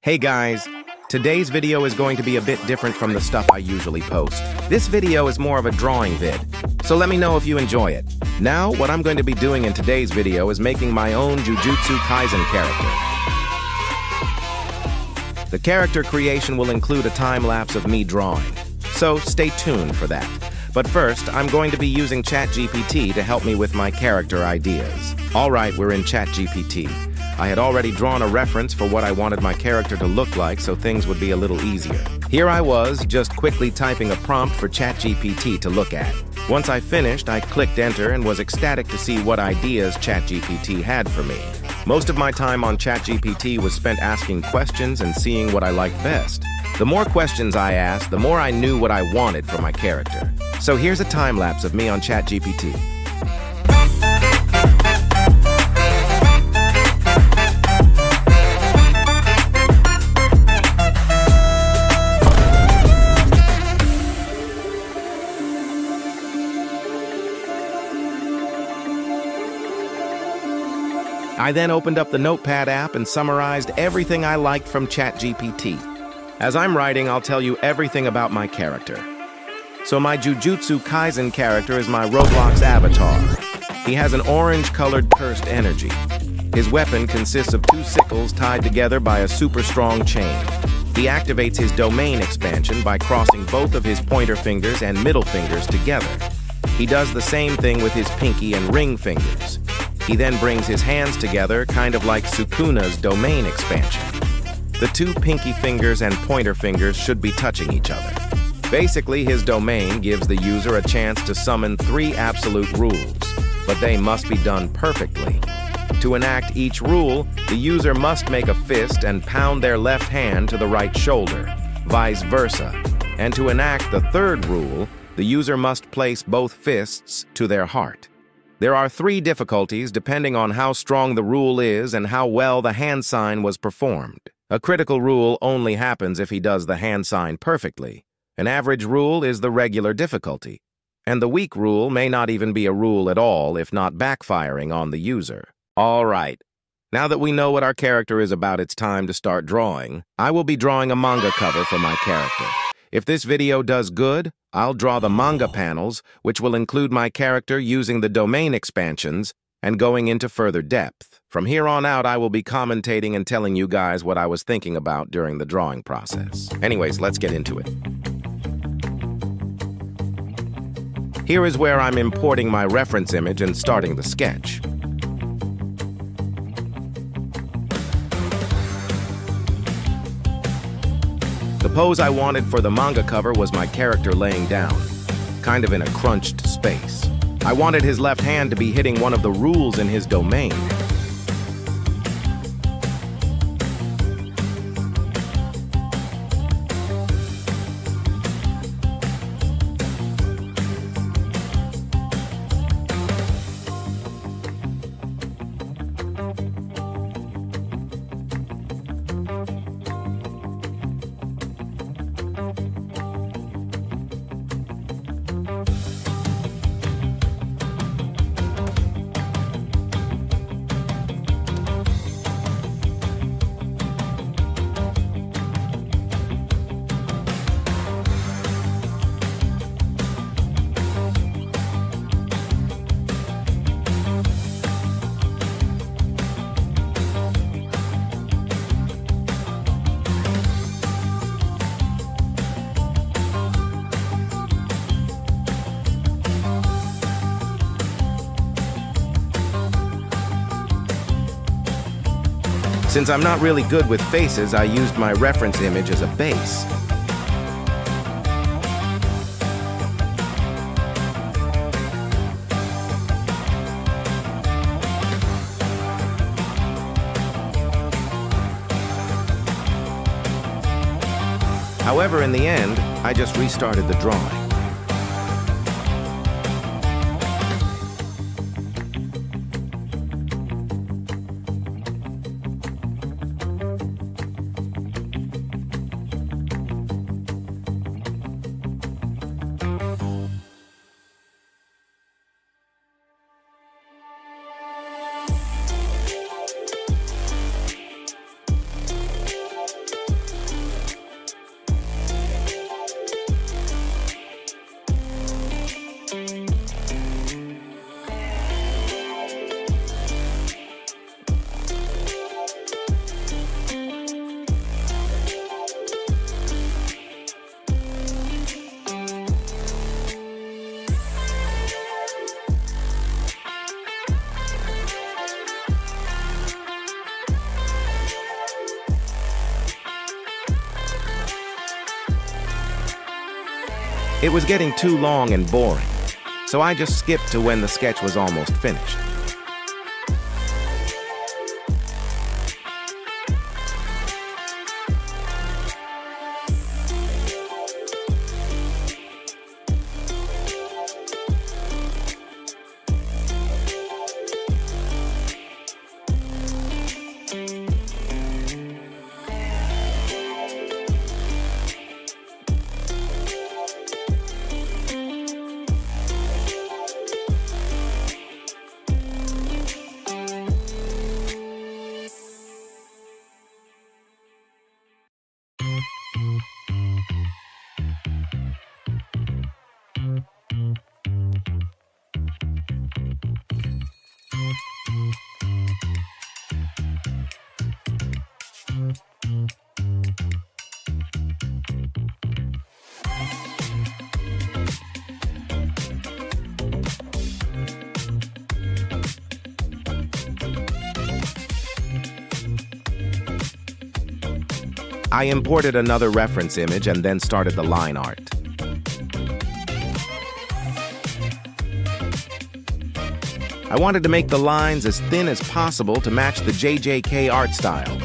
Hey guys, today's video is going to be a bit different from the stuff I usually post. This video is more of a drawing vid, so let me know if you enjoy it. Now, what I'm going to be doing in today's video is making my own Jujutsu Kaisen character. The character creation will include a time-lapse of me drawing, so stay tuned for that. But first, I'm going to be using ChatGPT to help me with my character ideas. Alright, we're in ChatGPT. I had already drawn a reference for what I wanted my character to look like, so things would be a little easier. Here I was, just quickly typing a prompt for ChatGPT to look at. Once I finished, I clicked enter and was ecstatic to see what ideas ChatGPT had for me. Most of my time on ChatGPT was spent asking questions and seeing what I liked best. The more questions I asked, the more I knew what I wanted for my character. So here's a time-lapse of me on ChatGPT. I then opened up the Notepad app and summarized everything I liked from ChatGPT. As I'm writing, I'll tell you everything about my character. So my Jujutsu Kaisen character is my Roblox avatar. He has an orange-colored cursed energy. His weapon consists of two sickles tied together by a super strong chain. He activates his domain expansion by crossing both of his pointer fingers and middle fingers together. He does the same thing with his pinky and ring fingers. He then brings his hands together, kind of like Sukuna's domain expansion. The two pinky fingers and pointer fingers should be touching each other. Basically, his domain gives the user a chance to summon 3 absolute rules, but they must be done perfectly. To enact each rule, the user must make a fist and pound their left hand to the right shoulder, vice versa. And to enact the third rule, the user must place both fists to their heart. There are 3 difficulties depending on how strong the rule is and how well the hand sign was performed. A critical rule only happens if he does the hand sign perfectly. An average rule is the regular difficulty. And the weak rule may not even be a rule at all if not backfiring on the user. All right. Now that we know what our character is about, it's time to start drawing. I will be drawing a manga cover for my character. If this video does good, I'll draw the manga panels, which will include my character using the domain expansions and going into further depth. From here on out, I will be commentating and telling you guys what I was thinking about during the drawing process. Anyways, let's get into it. Here is where I'm importing my reference image and starting the sketch. The pose I wanted for the manga cover was my character laying down, kind of in a crunched space. I wanted his left hand to be hitting one of the rules in his domain. Since I'm not really good with faces, I used my reference image as a base. However, in the end, I just restarted the drawing. It was getting too long and boring, so I just skipped to when the sketch was almost finished. I imported another reference image and then started the line art. I wanted to make the lines as thin as possible to match the JJK art style.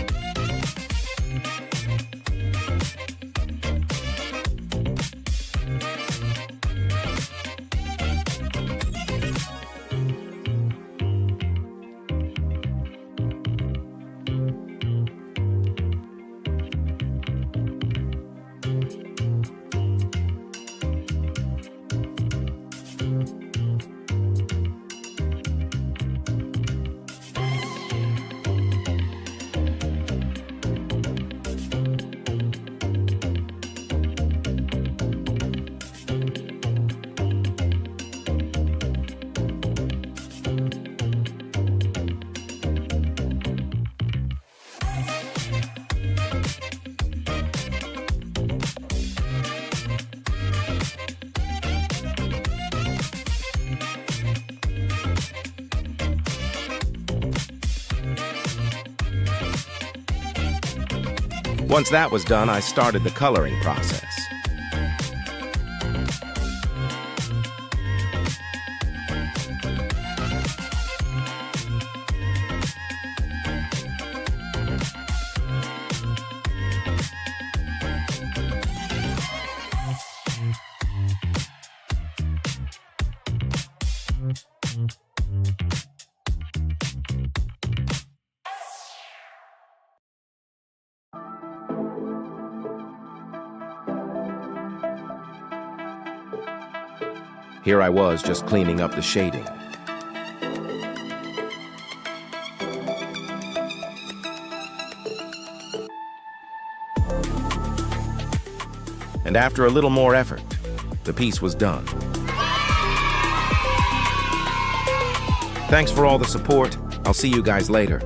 Once that was done, I started the coloring process. Here I was, just cleaning up the shading. And after a little more effort, the piece was done. Thanks for all the support. I'll see you guys later.